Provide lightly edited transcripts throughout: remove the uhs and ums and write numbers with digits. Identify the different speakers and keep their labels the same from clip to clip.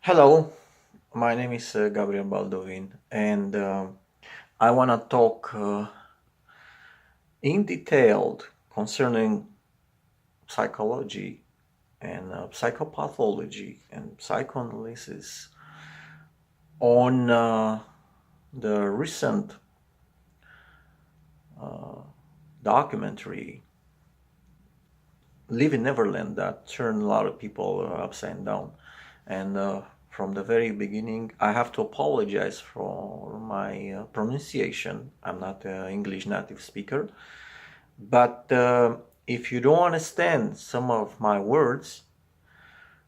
Speaker 1: Hello, my name is Gabriel Baldovin, and I want to talk in detail concerning psychology and psychopathology and psychoanalysis on the recent documentary Live in Neverland that turned a lot of people upside down. And from the very beginning, I have to apologize for my pronunciation. I'm not an English native speaker, but if you don't understand some of my words,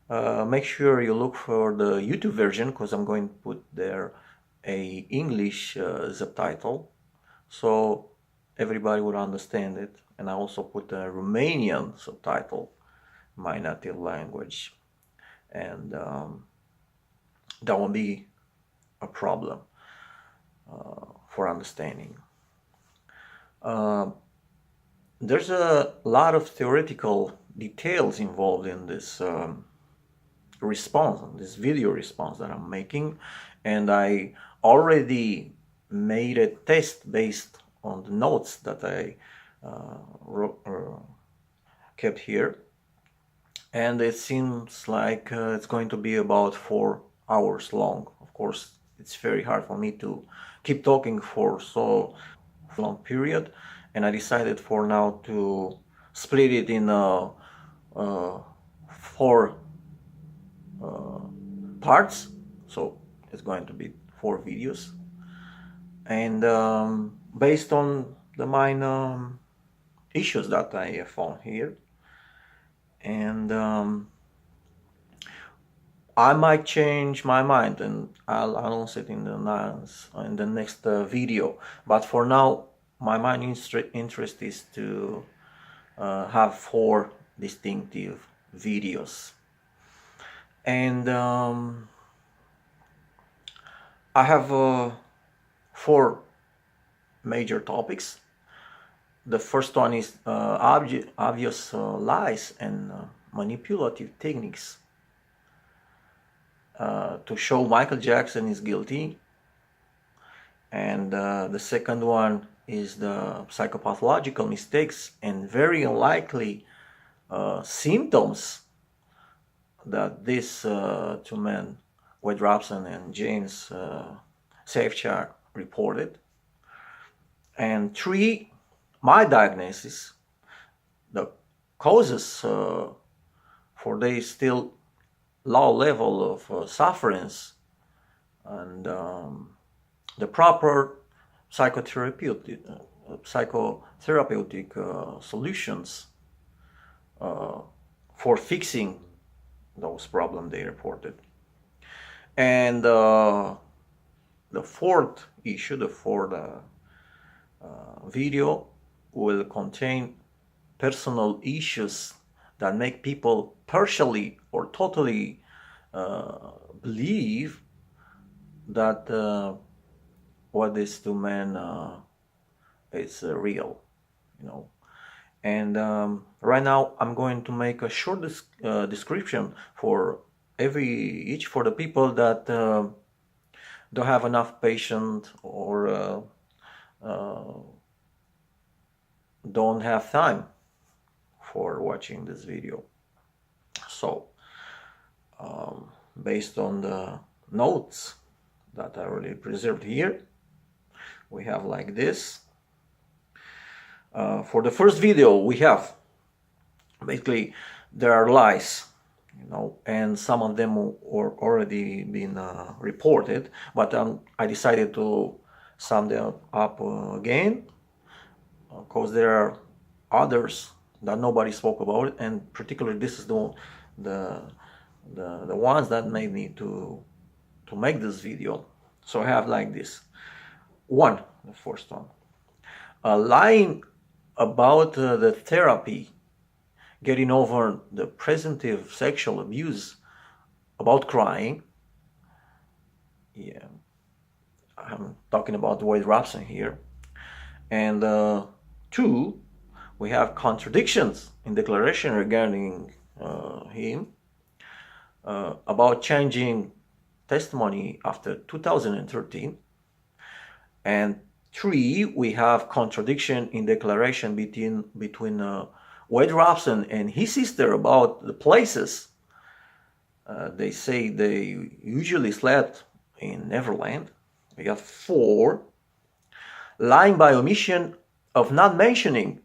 Speaker 1: make sure you look for the YouTube version, because I'm going to put there a English subtitle so everybody would understand it. And I also put a Romanian subtitle, my native language, and that won't be a problem for understanding. There's a lot of theoretical details involved in this response, this video response that I'm making, and I already made a test based on the notes that I kept here, and it seems like it's going to be about 4 hours long. Of course, it's very hard for me to keep talking for so long period, and I decided for now to split it in 4 parts, so it's going to be 4 videos, and based on the main issues that I found here. And I might change my mind, and I'll announce it in the next video. But for now, my main interest is to have 4 distinctive videos. And I have 4 major topics. The first one is obvious lies and manipulative techniques to show Michael Jackson is guilty. And the second one is the psychopathological mistakes and very unlikely symptoms that these 2 men, Wade Robson and James Safechuck, reported. And 3, my diagnosis, the causes for this still low level of sufferance, and the proper psychotherapeutic solutions for fixing those problems they reported. And the 4th issue, the 4th video, will contain personal issues that make people partially or totally believe that what these 2 men is real, And right now I'm going to make a short description for each for the people that don't have enough patience or don't have time for watching this video. So based on the notes that I already preserved here, we have like this. For the first video, we have basically there are lies, and some of them were already been reported, but I decided to sum them up again, because there are others that nobody spoke about, and particularly this is the ones that made me to make this video. So I have like this. The first one, lying about the therapy, getting over the presumptive sexual abuse, about crying. Yeah, I'm talking about Wade Robson here. And 2, we have contradictions in declaration regarding him, about changing testimony after 2013. And 3, we have contradiction in declaration between Wade Robson and his sister about the places. They say they usually slept in Neverland. We got 4, lying by omission of not mentioning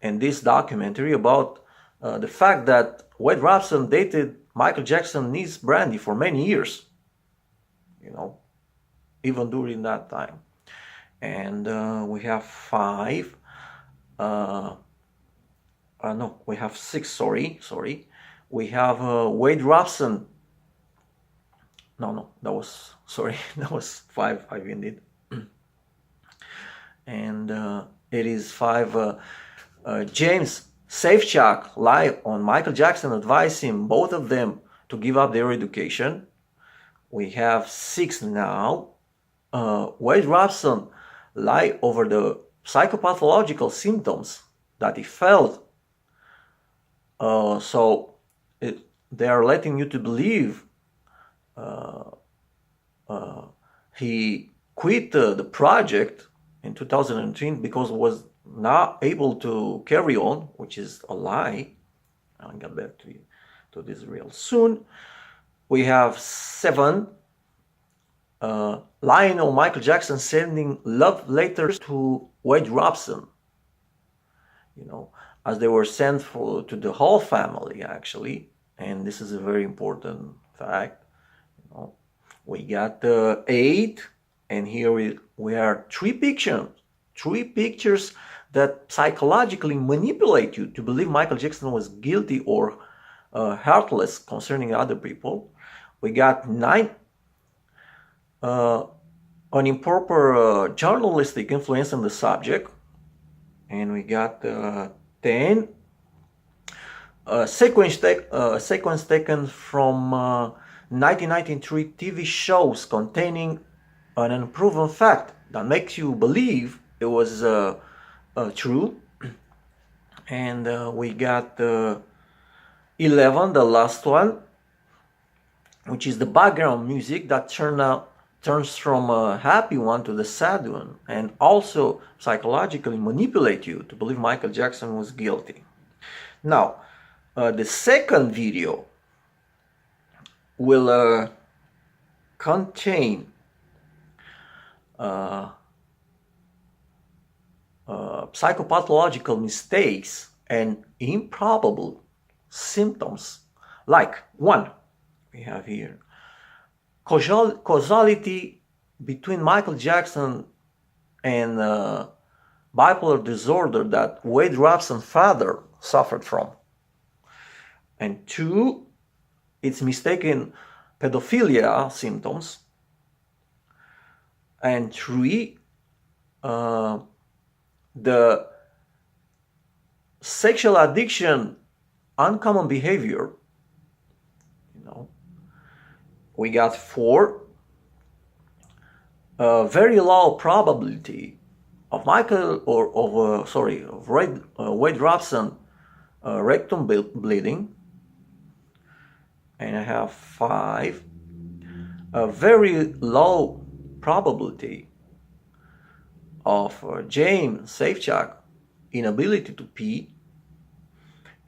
Speaker 1: in this documentary about the fact that Wade Robson dated Michael Jackson's niece Brandy for many years, even during that time. And we have 5, no, we have 6, sorry. We have Wade Robson. No, that was 5, I indeed. And it is 5, James Safechuck lied on Michael Jackson, advising both of them to give up their education. We have 6 now. Wade Robson lied over the psychopathological symptoms that he felt. They are letting you to believe he quit the project in 2010 because was not able to carry on, which is a lie. I'll get back to this real soon. We have 7, lying on Michael Jackson sending love letters to Wade Robson, as they were sent to the whole family, actually. And this is a very important fact. We got 8, and here we are 3 pictures that psychologically manipulate you to believe Michael Jackson was guilty or heartless concerning other people. We got 9, an improper journalistic influence on the subject, and we got 10, a sequence taken from 1993 TV shows containing an unproven fact that makes you believe it was true. And we got 11, the last one, which is the background music that turns from a happy one to the sad one, and also psychologically manipulate you to believe Michael Jackson was guilty. Now, the second video will contain psychopathological mistakes and improbable symptoms. Like 1, we have here causality between Michael Jackson and bipolar disorder that Wade Robson's father suffered from. And 2, it's mistaken pedophilia symptoms. And 3, the sexual addiction, uncommon behavior. We got 4, very low probability of Wade Robson rectum bleeding. And I have 5, a very low probability of James Safechuck inability to pee.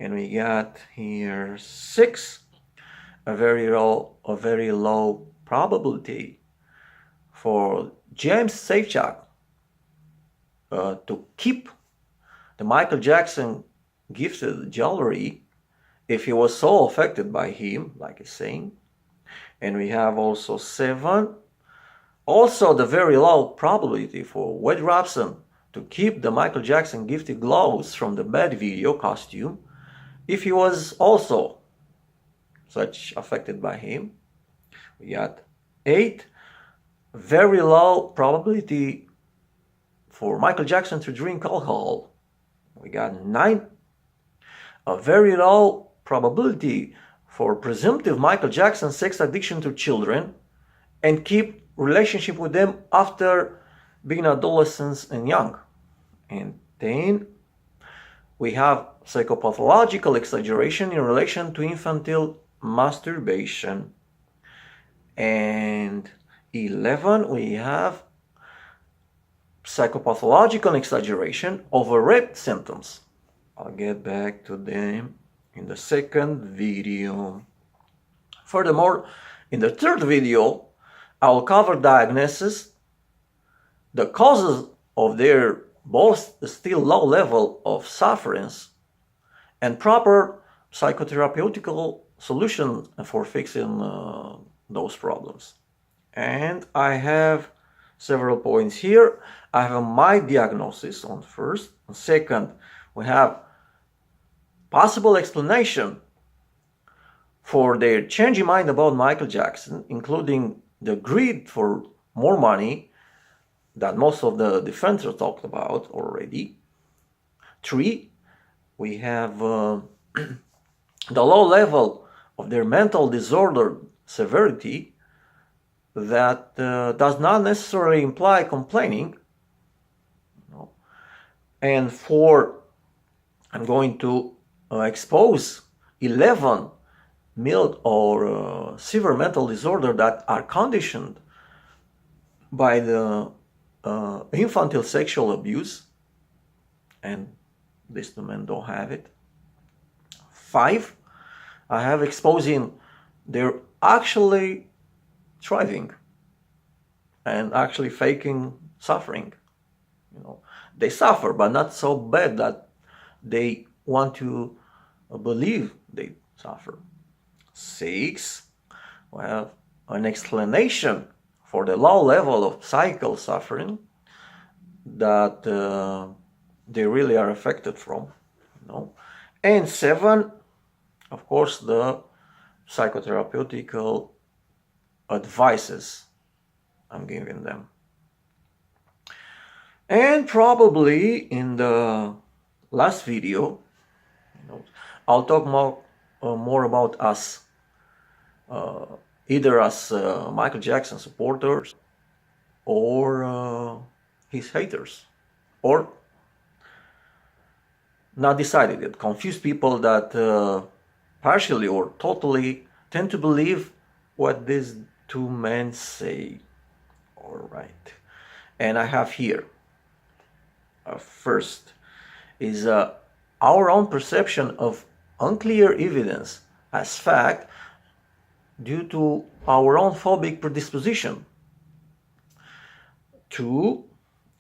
Speaker 1: And we got here 6, a very low probability for James Safechuck to keep the Michael Jackson gifted jewelry if he was so affected by him, like he's saying. And we have also 7, also the very low probability for Wade Robson to keep the Michael Jackson gifted gloves from the bad video costume if he was also such affected by him. We got 8, very low probability for Michael Jackson to drink alcohol. We got 9, a very low probability for presumptive Michael Jackson sex addiction to children and keep relationship with them after being adolescents and young. And 10, we have psychopathological exaggeration in relation to infantile masturbation. And 11, we have psychopathological exaggeration over rape symptoms. I'll get back to them in the second video. Furthermore, in the third video, I will cover diagnosis, the causes of their both still low level of sufferance, and proper psychotherapeutical solution for fixing those problems. And I have several points here. I have my diagnosis on first. On second, we have possible explanation for their changing mind about Michael Jackson, including the greed for more money that most of the defenders talked about already. 3, we have the low level of their mental disorder severity that does not necessarily imply complaining. No. And 4, I'm going to expose 11 mild or severe mental disorder that are conditioned by the infantile sexual abuse, and these two men don't have it. 5, I have exposing they're actually thriving and actually faking suffering. You know, they suffer, but not so bad that they want to believe they suffer. 6, we have an explanation for the low level of psychical suffering that they really are affected from. You know. And 7, of course, the psychotherapeutical advices I'm giving them. And probably in the last video, I'll talk more about us, either as Michael Jackson supporters or his haters, or not decided yet, confused people that partially or totally tend to believe what these two men say. All right, and I have here first is our own perception of unclear evidence as fact due to our own phobic predisposition. 2,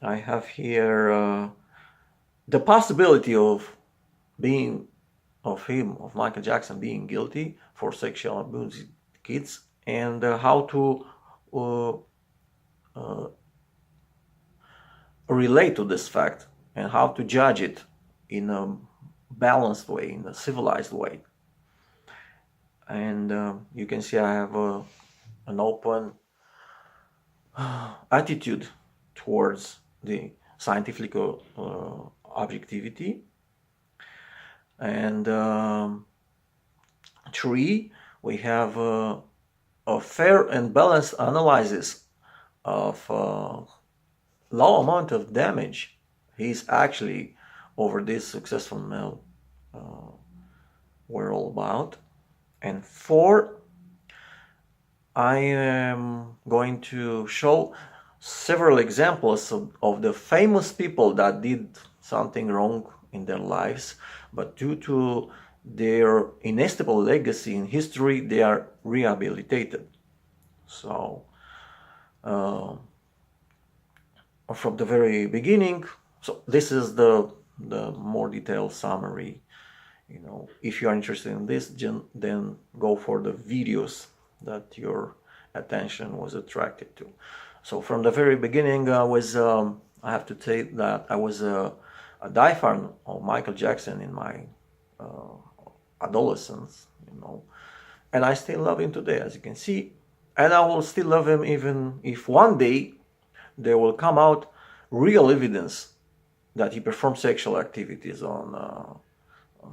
Speaker 1: I have here the possibility of Michael Jackson being guilty for sexual abuse of kids, and how to relate to this fact and how to judge it in a balanced way, in a civilized way. And you can see I have an open attitude towards the scientific objectivity. And 3, we have a fair and balanced analysis of low amount of damage he's actually over this successful male we're all about. And 4, I am going to show several examples of the famous people that did something wrong in their lives, but due to their inestimable legacy in history, they are rehabilitated. So from the very beginning, so this is the more detailed summary. You know, if you are interested in this, then go for the videos that your attention was attracted to. So from the very beginning, I have to say that I was a diehard of Michael Jackson in my adolescence, you know, and I still love him today, as you can see, and I will still love him even if one day there will come out real evidence that he performed sexual activities on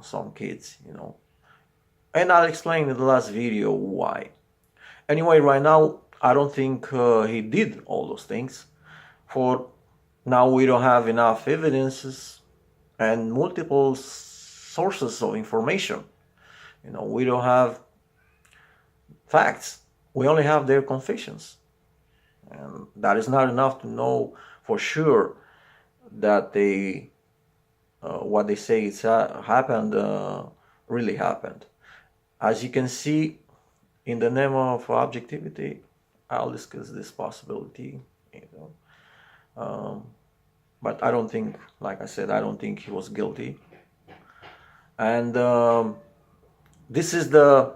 Speaker 1: some kids, you know. And I'll explain in the last video why. Anyway, right now, I don't think he did all those things. For now, we don't have enough evidences and multiple sources of information. You know, we don't have facts. we only have their confessions, and that is not enough to know for sure that they what they say it's happened really happened. As you can see, in the name of objectivity, I'll discuss this possibility, but I don't think, like I said, I don't think he was guilty. And this is the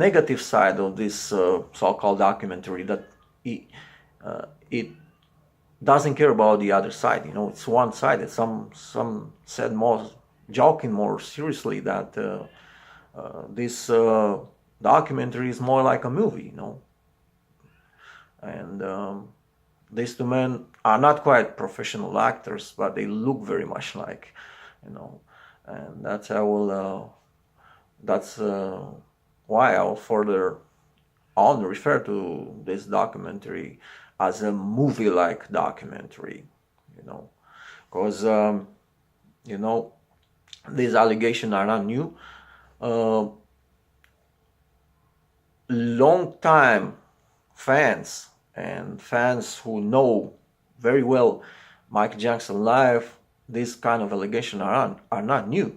Speaker 1: negative side of this so-called documentary, that it doesn't care about the other side. It's one-sided. Some said, more joking, more seriously, that this documentary is more like a movie, and these two men are not quite professional actors, but they look very much like, and that's why I will further on refer to this documentary as a movie-like documentary, because these allegations are not new. Long-time fans and fans who know very well Michael Jackson's life, this kind of allegations are not new,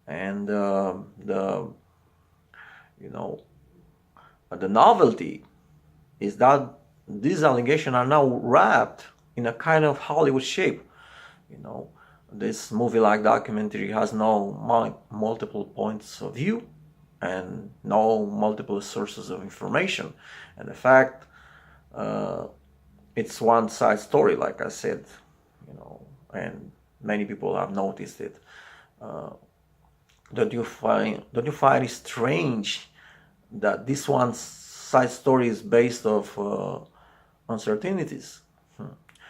Speaker 1: and the novelty is that these allegations are now wrapped in a kind of Hollywood shape. This movie-like documentary has no multiple points of view and no multiple sources of information. And the fact, it's one-side story, like I said, and many people have noticed it. Don't you find it strange that this one-side story is based of uncertainties?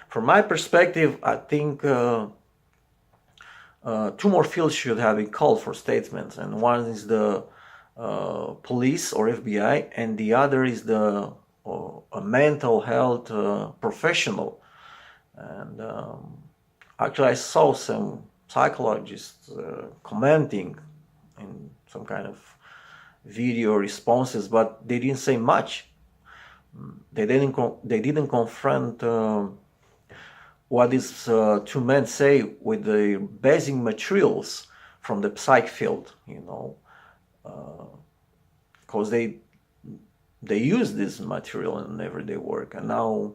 Speaker 1: From my perspective, I think two more fields should have been called for statements, and one is the police or FBI, and the other is the a mental health professional. And actually, I saw some psychologists commenting in some kind of video responses, but they didn't say much. They didn't confront what these two men say with the basic materials from the psych field, because they use this material in everyday work, and now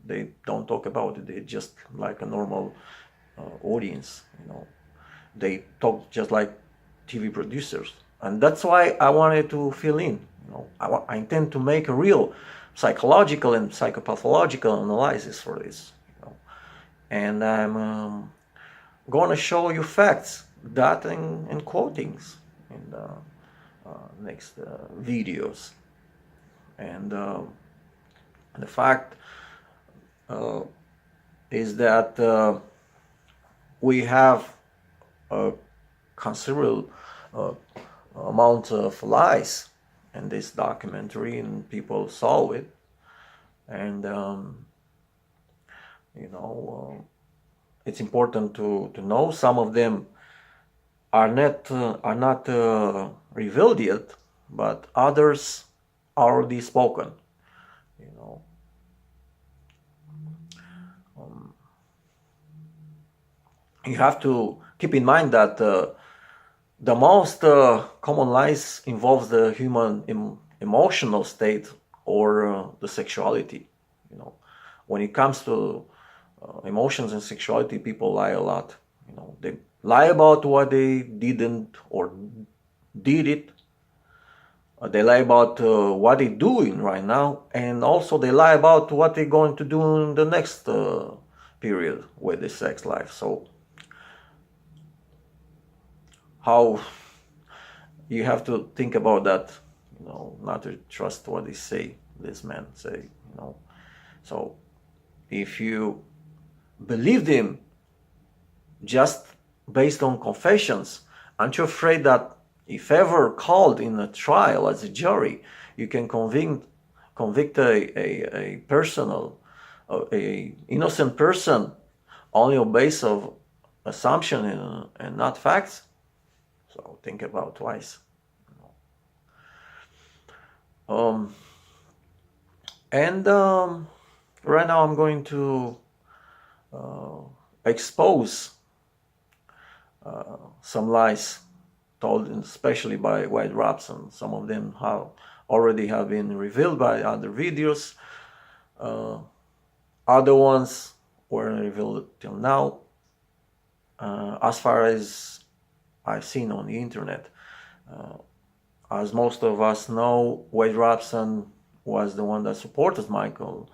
Speaker 1: they don't talk about it. They're just like a normal audience, They talk just like TV producers, and that's why I wanted to fill in. I intend to make a real psychological and psychopathological analysis for this, and I'm going to show you facts, data, and quotings in the next videos. And the fact is that we have a considerable amount of lies in this documentary, and people saw it, and it's important to know some of them are not revealed yet, but others are already spoken. You have to keep in mind that the most common lies involves the human emotional state or the sexuality. When it comes to emotions and sexuality, people lie a lot. They lie about what they didn't or did it. They lie about what they're doing right now, and also they lie about what they're going to do in the next period with the sex life. So how you have to think about that, not to trust what they say, this man say, So if you believe them just based on confessions, aren't you afraid that if ever called in a trial as a jury, you can convict a innocent person only on basis of assumption and not facts? So think about twice. And right now I'm going to expose some lies told, especially by Wade Robson. Some of them already have been revealed by other videos. Other ones weren't revealed till now, as far as I've seen on the internet. As most of us know, Wade Robson was the one that supported Michael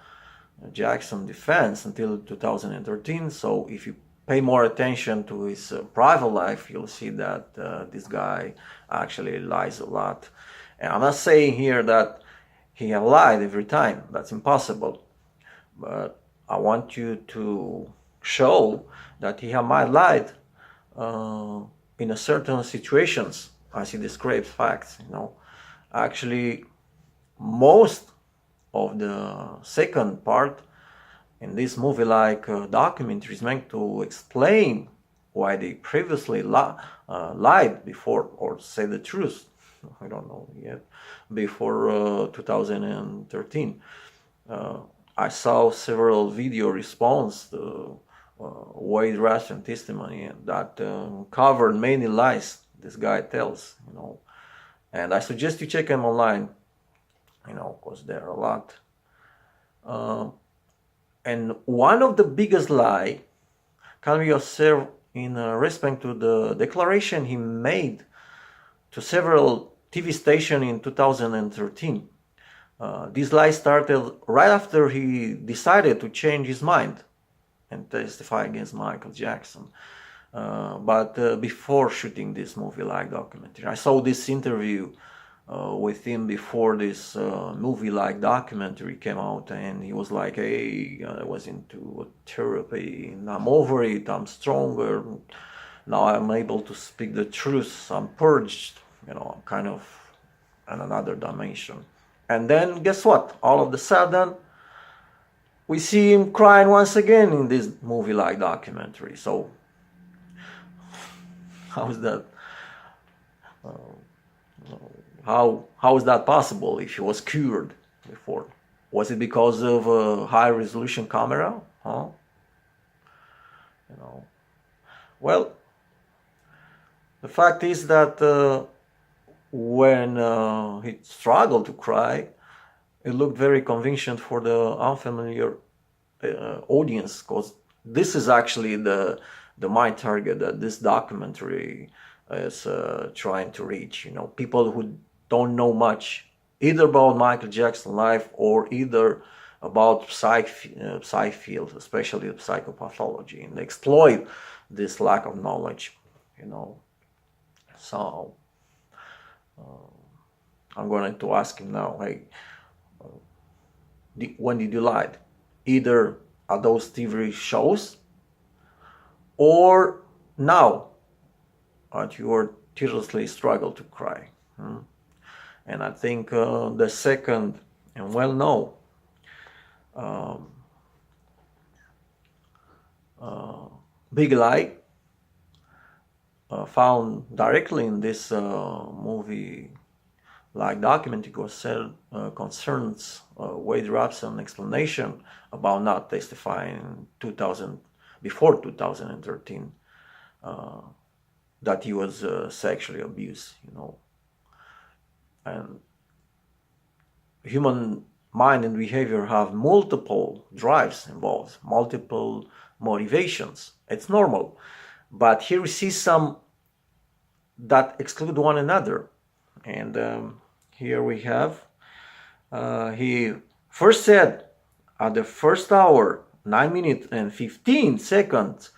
Speaker 1: Jackson defense until 2013. So if you pay more attention to his private life, you'll see that this guy actually lies a lot. And I'm not saying here that he have lied every time. That's impossible. But I want you to show that he might lied in a certain situations, as he describes facts. Actually, most of the second part in this movie-like documentary is meant to explain why they previously lied before, or say the truth. I don't know yet. Before 2013, I saw several video response to Wade Robson testimony that covered many lies this guy tells. And I suggest you check him online. Because there are a lot. And one of the biggest lie can be observed in respect to the declaration he made to several TV stations in 2013. This lie started right after he decided to change his mind and testify against Michael Jackson. But before shooting this movie-like documentary, I saw this interview with him before this movie-like documentary came out, and he was like, hey, I was into therapy, and I'm over it, I'm stronger, now I'm able to speak the truth, I'm purged, I'm kind of in another dimension. And then guess what? All of a sudden, we see him crying once again in this movie-like documentary. So, how is that? How is that possible if he was cured before? Was it because of a high-resolution camera? Huh? Well, the fact is that when he struggled to cry, it looked very convincing for the unfamiliar audience, because this is actually the main target that this documentary is trying to reach. People who don't know much either about Michael Jackson's life or either about psych field, especially psychopathology, and they exploit this lack of knowledge. So I'm going to ask him now, hey, when did you lie? Either at those TV shows or now at your tearlessly struggle to cry. And I think the second, and no, big lie found directly in this movie like documentary concerns Wade Robson explanation about not testifying before 2013 that he was sexually abused. And human mind and behavior have multiple drives involved, multiple motivations. It's normal. But here we see some that exclude one another. And here we have, he first said at the first hour, 9 minutes and 15 seconds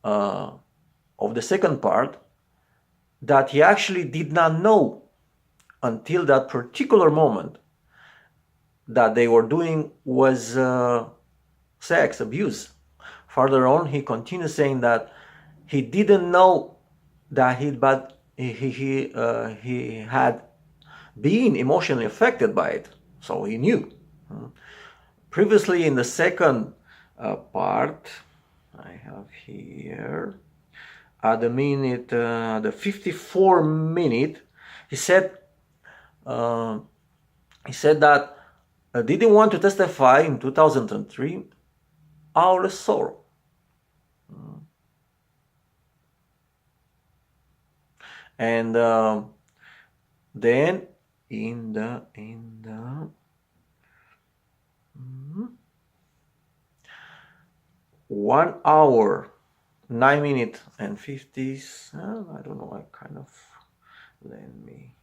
Speaker 1: of the second part, that he actually did not know until that particular moment that they were doing was sex abuse. Further on, he continues saying that he didn't know that he had been emotionally affected by it, so he knew. Previously, in the second part, I have here at the 54 minute, he said he said that didn't want to testify in 2003 out of sorrow. And then in the 1 hour 9 minutes and 50s, I don't know, I kind of let me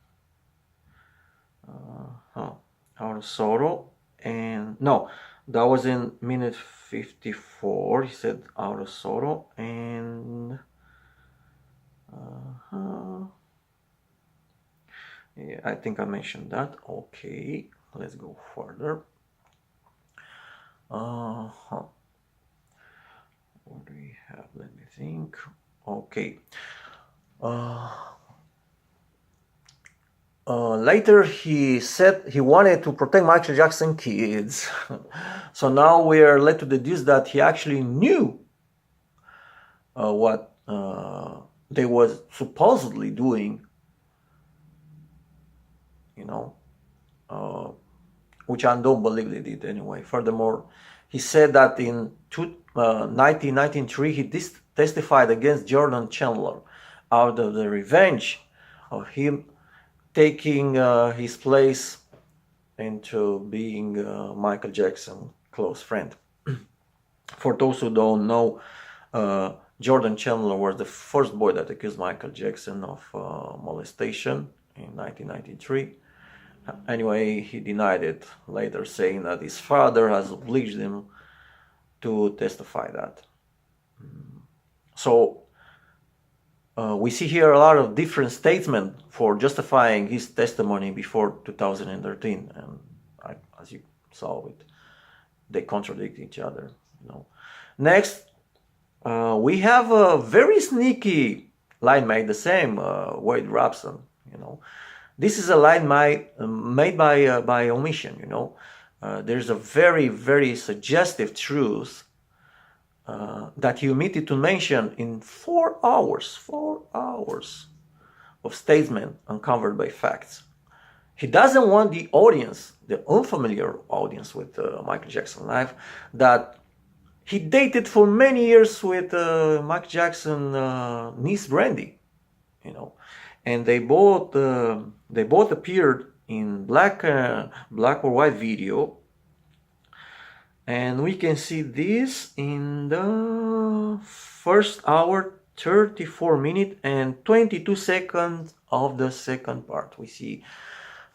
Speaker 1: out of sorrow, and no, that was in minute 54. He said out of sorrow, and yeah, I think I mentioned that. Okay, let's go further. What do we have? Let me think. Okay. Later he said he wanted to protect Michael Jackson kids. So now we are led to deduce that he actually knew what they was supposedly doing, you know, which I don't believe they did anyway. Furthermore, he said that in 1993 he testified against Jordan Chandler out of the revenge of him taking his place into being Michael Jackson's close friend. For those who don't know, Jordan Chandler was the first boy that accused Michael Jackson of molestation in 1993. Anyway, he denied it later, saying that his father has obliged him to testify that. So we see here a lot of different statements for justifying his testimony before 2013, and as you saw it, they contradict each other. You know. Next, we have a very sneaky line made the same, Wade Robson. You know, this is a line made by omission. You know, there's a very, very suggestive truth that he omitted to mention in 4 hours of statement uncovered by facts. He doesn't want the audience, the unfamiliar audience with Michael Jackson's life, that he dated for many years with Michael Jackson's niece Brandy, you know, and they both appeared in black or white video. And we can see this in the 1st hour, 34 minutes and 22 seconds of the second part. We see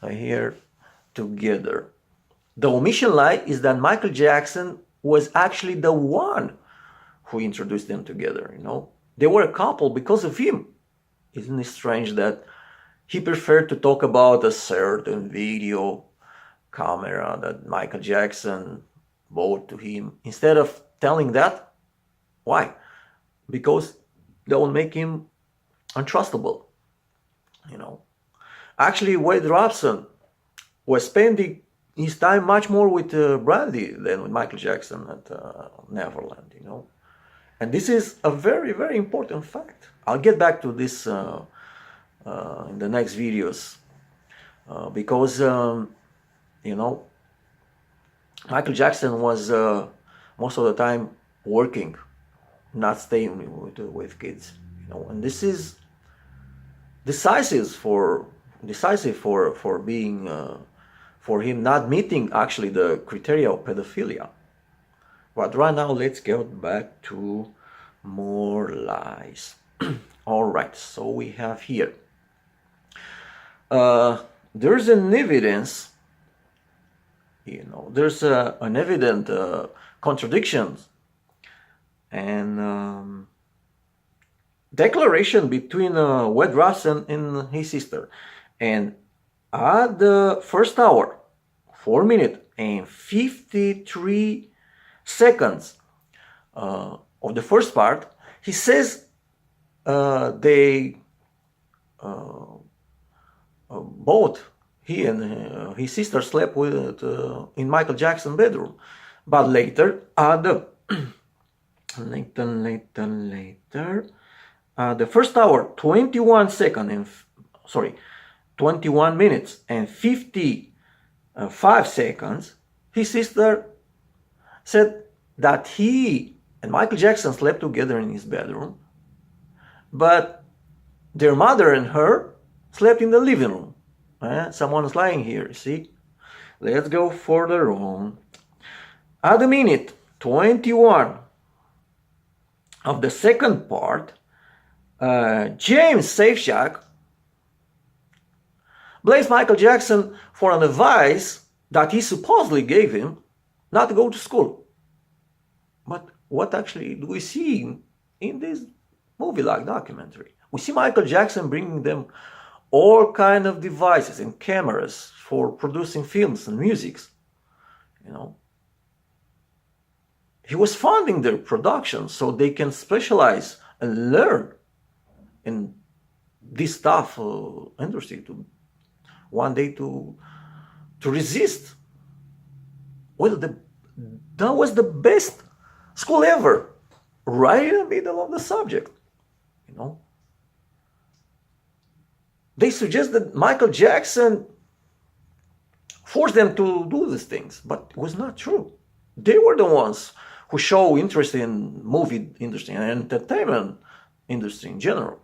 Speaker 1: here together. The omission lie is that Michael Jackson was actually the one who introduced them together, you know. They were a couple because of him. Isn't it strange that he preferred to talk about a certain video camera that Michael Jackson bought to him instead of telling that? Why? Because that will make him untrustable, you know. Actually, Wade Robson was spending his time much more with Brandy than with Michael Jackson at Neverland, you know. And this is a very, very important fact. I'll get back to this in the next videos because, you know, Michael Jackson was most of the time working, not staying with kids, you know, and this is decisive for being for him not meeting actually the criteria of pedophilia. But right now, let's get back to more lies. All right, so we have here. There's an evidence. You know, there's an evident contradiction and declaration between Wade Robson and his sister. And at the 1st hour, 4 minutes and 53 seconds of the first part, he says they both, he and his sister, slept with in Michael Jackson's bedroom. But later, the 1st hour, 21 minutes and 50 5 seconds, his sister said that he and Michael Jackson slept together in his bedroom, but their mother and her slept in the living room. Someone's lying here, you see? Let's go further on. At the minute 21 of the second part, James Safechuck blames Michael Jackson for an advice that he supposedly gave him not to go to school. But what actually do we see in this movie-like documentary? We see Michael Jackson bringing them all kind of devices and cameras for producing films and musics. You know, he was funding their production so they can specialize and learn in this tough industry to one day to resist. Well, that was the best school ever, right in the middle of the subject, you know. They suggest that Michael Jackson forced them to do these things, but it was not true. They were the ones who show interest in movie industry and entertainment industry in general.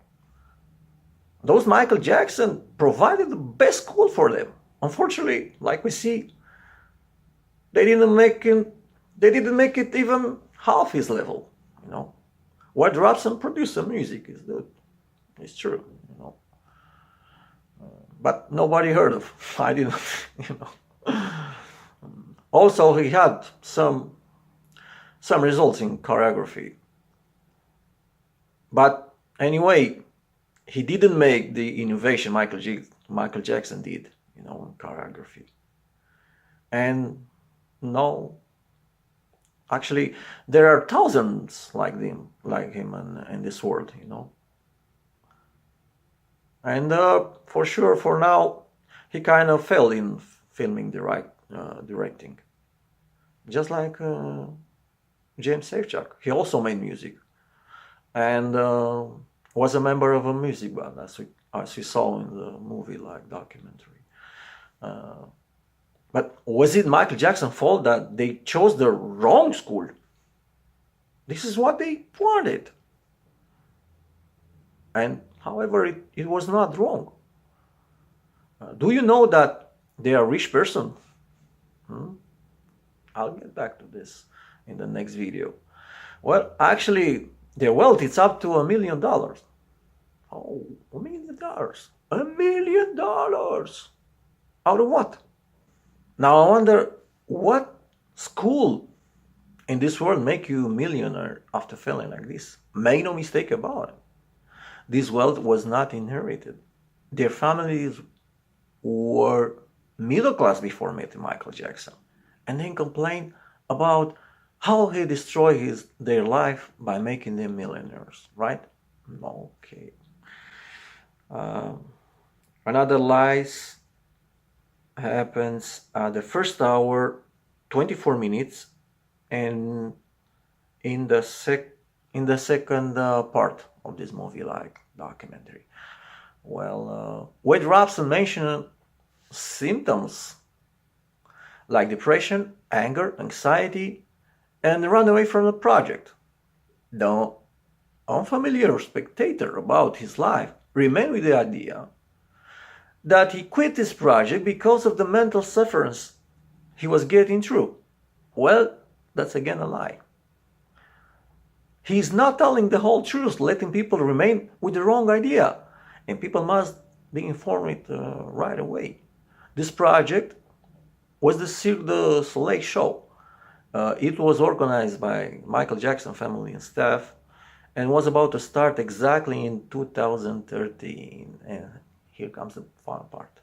Speaker 1: Those Michael Jackson provided the best school for them. Unfortunately, like we see, they didn't make it even half his level, you know. Wade Robson produced the music, is good. It's true, you know. But nobody heard of. I didn't, you know. Also, he had some results in choreography. But anyway, he didn't make the innovation Michael Jackson did, you know, in choreography. And no, actually, there are thousands like him in this world, you know. And for sure, for now, he kind of failed in filming directing. Just like James Safechuck. He also made music. And was a member of a music band, as we saw in the movie-like documentary. But was it Michael Jackson's fault that they chose the wrong school? This is what they wanted. And however, it was not wrong. Do you know that they are a rich person? I'll get back to this in the next video. Well, actually, their wealth is up to $1 million. Oh, $1 million. $1 million. Out of what? Now I wonder, what school in this world make you a millionaire after failing like this? Make no mistake about it. This wealth was not inherited. Their families were middle class before meeting Michael Jackson, and then complain about how he destroyed their life by making them millionaires, right? Okay. Another lies happens at the first hour, 24 minutes, and in the second part of this movie-like documentary. Well, Wade Robson mentioned symptoms like depression, anger, anxiety, and run away from the project. The unfamiliar spectator about his life remained with the idea that he quit this project because of the mental sufferance he was getting through. Well, that's again a lie. He's not telling the whole truth, letting people remain with the wrong idea, and people must be informed right away. This project was the Cirque du Soleil show. It was organized by Michael Jackson family and staff, and was about to start exactly in 2013. And here comes the fun part.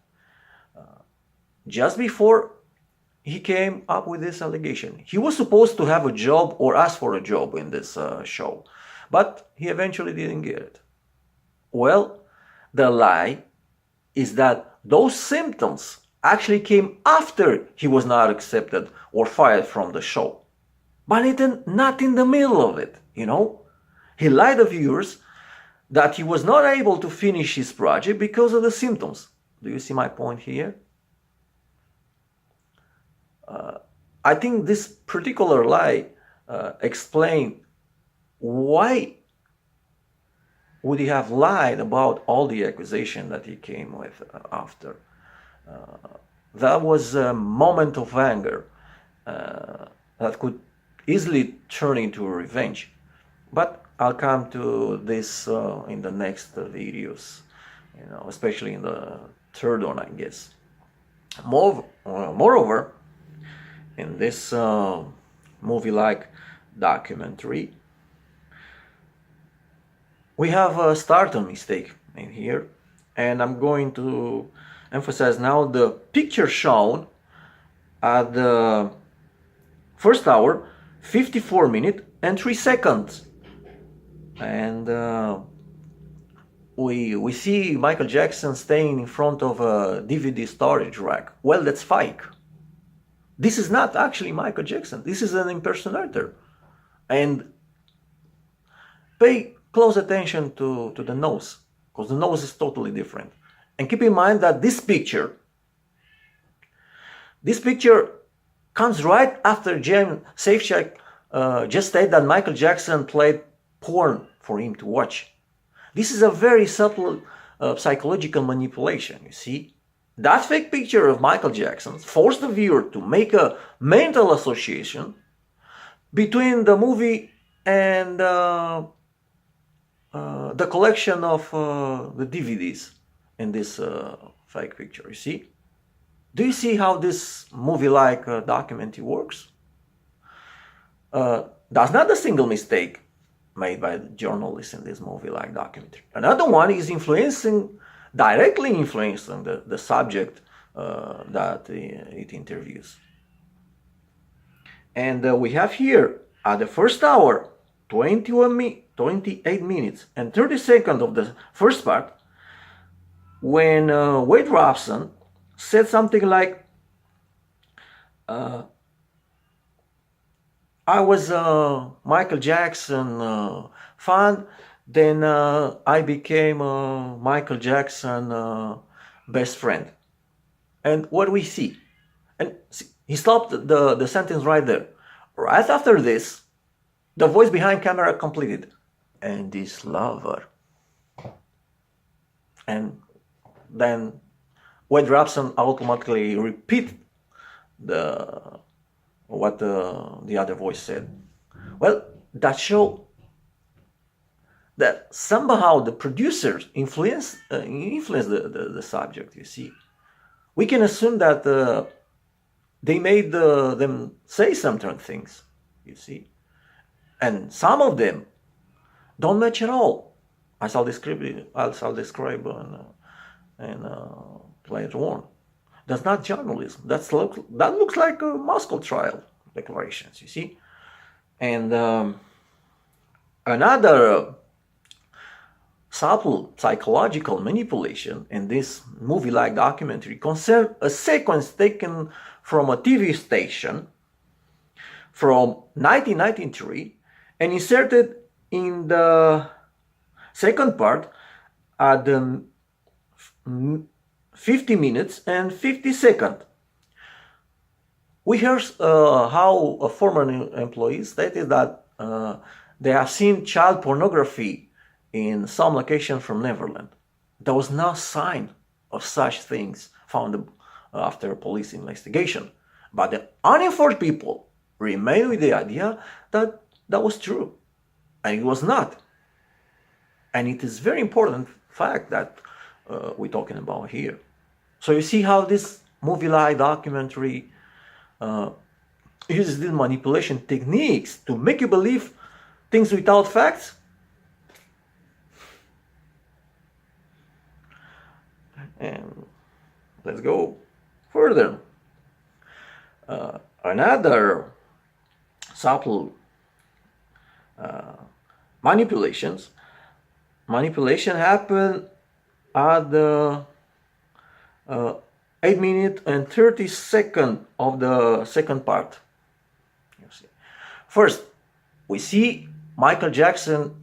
Speaker 1: Just before he came up with this allegation, he was supposed to have a job or ask for a job in this show, but he eventually didn't get it. Well, the lie is that those symptoms actually came after he was not accepted or fired from the show, but not in the middle of it, you know. He lied to viewers that he was not able to finish his project because of the symptoms. Do you see my point here? I think this particular lie explains why would he have lied about all the accusation that he came with after. That was a moment of anger that could easily turn into revenge. But I'll come to this in the next videos, especially in the third one, I guess. Moreover, in this movie-like documentary, we have a starter mistake in here, and I'm going to emphasize now the picture shown at the first hour, 54 minutes and 3 seconds. And we see Michael Jackson staying in front of a DVD storage rack. Well, that's fake. This is not actually Michael Jackson. This is an impersonator. And pay close attention to the nose, because the nose is totally different. And keep in mind that this picture comes right after James Safechuck just said that Michael Jackson played porn for him to watch. This is a very subtle psychological manipulation, you see. That fake picture of Michael Jackson forced the viewer to make a mental association between the movie and the collection of the DVDs in this fake picture, you see. Do you see how this movie-like documentary works? That's not a single mistake made by the journalists in this movie-like documentary. Another one is directly influencing the subject that it interviews. And we have here, at the first hour, 28 minutes and 30 seconds of the first part, when Wade Robson said something like, I was a Michael Jackson fan, then I became a Michael Jackson best friend. And what do we see? And see, he stopped the sentence right there. Right after this, the voice behind camera completed. And this lover. And then Wade Robson automatically repeat what the other voice said. Well, that shows that somehow the producers influence the subject, you see. We can assume that they made them say certain things, you see. And some of them don't match at all. I shall describe in later on. That's not journalism. That looks like a Moscow trial declarations, you see. And another subtle psychological manipulation in this movie-like documentary concerns a sequence taken from a TV station from 1993 and inserted in the second part at the 50 minutes and 50 seconds. We heard how a former employee stated that they have seen child pornography in some location from Neverland. There was no sign of such things found after a police investigation. But the uninformed people remained with the idea that that was true. And it was not. And it is very important fact that we're talking about here. So you see how this movie-like documentary uses these manipulation techniques to make you believe things without facts? And let's go further. Another subtle manipulation happened at the 8 minutes and 30 seconds of the second part. You see. First, we see Michael Jackson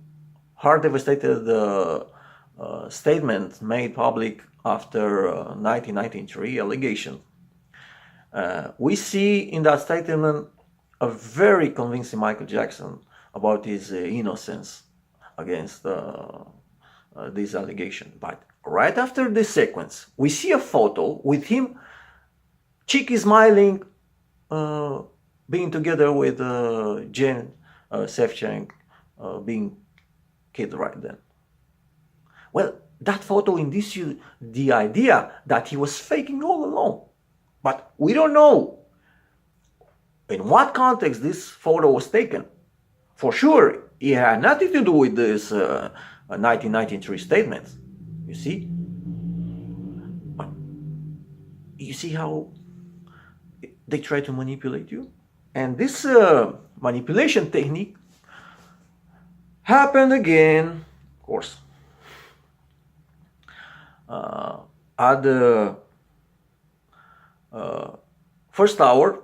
Speaker 1: hard devastated statement made public after 1993 allegation. We see in that statement a very convincing Michael Jackson about his innocence against this allegation. But right after this sequence, we see a photo with him cheeky smiling, being together with James Safechuck, being kid right then. Well, that photo induces you the idea that he was faking all along. But we don't know in what context this photo was taken. For sure, it had nothing to do with this 1993 statements. You see? But you see how they try to manipulate you? And this manipulation technique happened again, of course, at the first hour,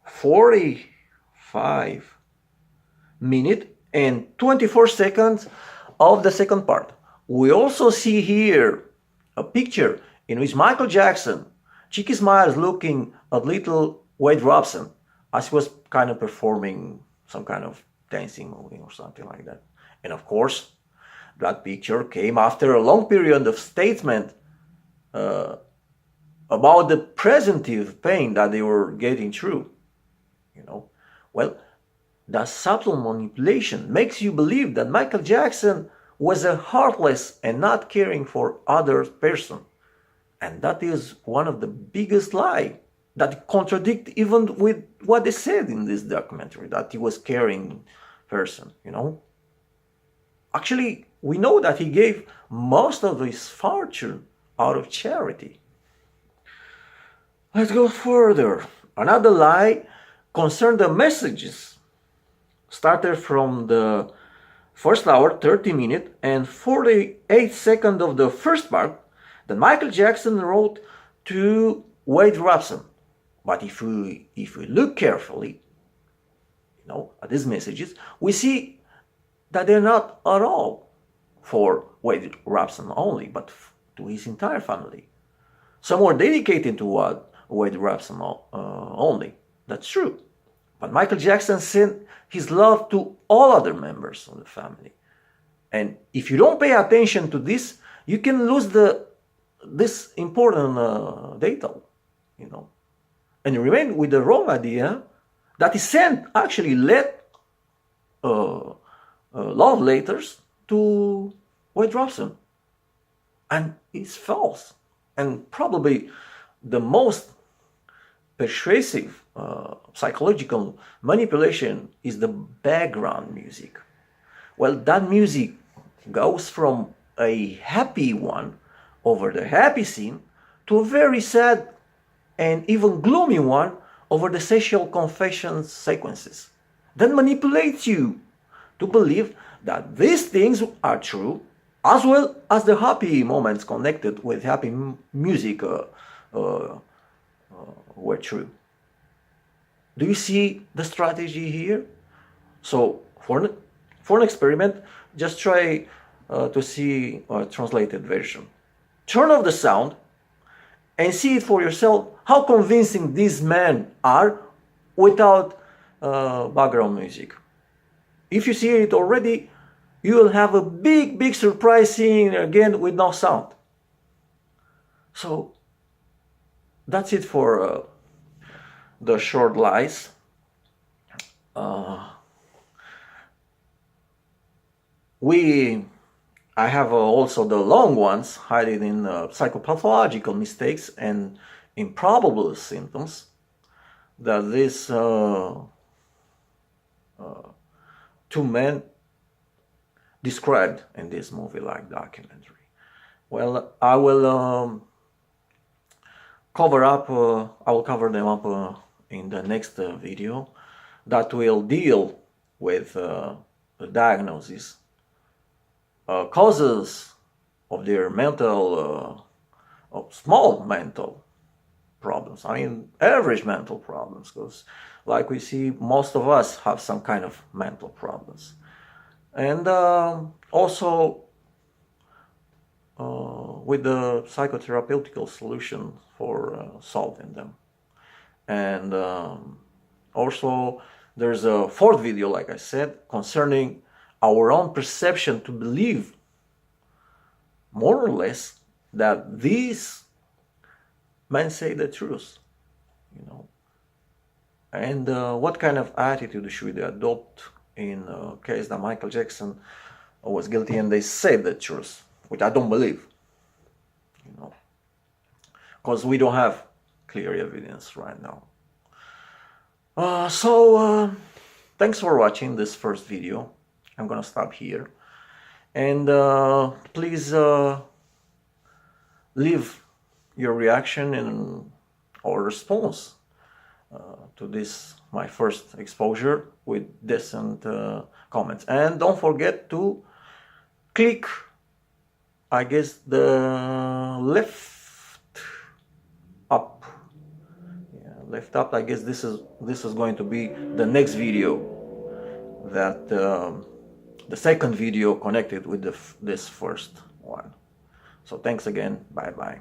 Speaker 1: 45 minutes and 24 seconds of the second part. We also see here a picture in which Michael Jackson, cheeky smiles, looking at little Wade Robson as he was kind of performing some kind of dancing movie or something like that. And of course, that picture came after a long period of statement about the presumptive pain that they were getting through. You know, well, that subtle manipulation makes you believe that Michael Jackson was a heartless and not caring for other person. And that is one of the biggest lies that contradict even with what they said in this documentary, that he was caring person, you know. Actually, we know that he gave most of his fortune out of charity. Let's go further. Another lie concerned the messages. Started from the first hour, 30 minutes, and 48 seconds of the first part that Michael Jackson wrote to Wade Robson. But if we look carefully, you know, at these messages, we see that they're not at all for Wade Robson only, but to his entire family. Some were dedicated to Wade Robson only. That's true. But Michael Jackson sent his love to all other members of the family. And if you don't pay attention to this, you can lose this important detail, you know, and remain with the wrong idea that he sent actually love letters to Wade Robson. And it's false. And probably the most persuasive psychological manipulation is the background music. Well, that music goes from a happy one over the happy scene to a very sad and even gloomy one over the sexual confession sequences. Then manipulates you to believe that these things are true, as well as the happy moments connected with happy music were true. Do you see the strategy here? So for an experiment, just try to see a translated version. Turn off the sound and see it for yourself how convincing these men are without background music. If you see it already, you will have a big surprise seeing it again with no sound. So that's it for the short lies. I have also the long ones, hiding in psychopathological mistakes and improbable symptoms that these two men described in this movie-like documentary. Well, I will I will cover them up in the next video that will deal with the diagnosis, causes of their mental, small mental problems. I mean, average mental problems, because like we see, most of us have some kind of mental problems. And also with the psychotherapeutical solution for solving them. And also there's a fourth video, like I said, concerning our own perception to believe more or less that these men say the truth, you know. And what kind of attitude should we adopt in case that Michael Jackson was guilty and they say the truth, which I don't believe, you know, because we don't have clear evidence right now. Thanks for watching this first video. I'm gonna stop here, and please leave your reaction and or response to this, my first exposure, with decent comments. And don't forget to click, I guess, the left up. Yeah, left up. I guess this is going to be the next video, that the second video connected with this first one. So thanks again. Bye bye.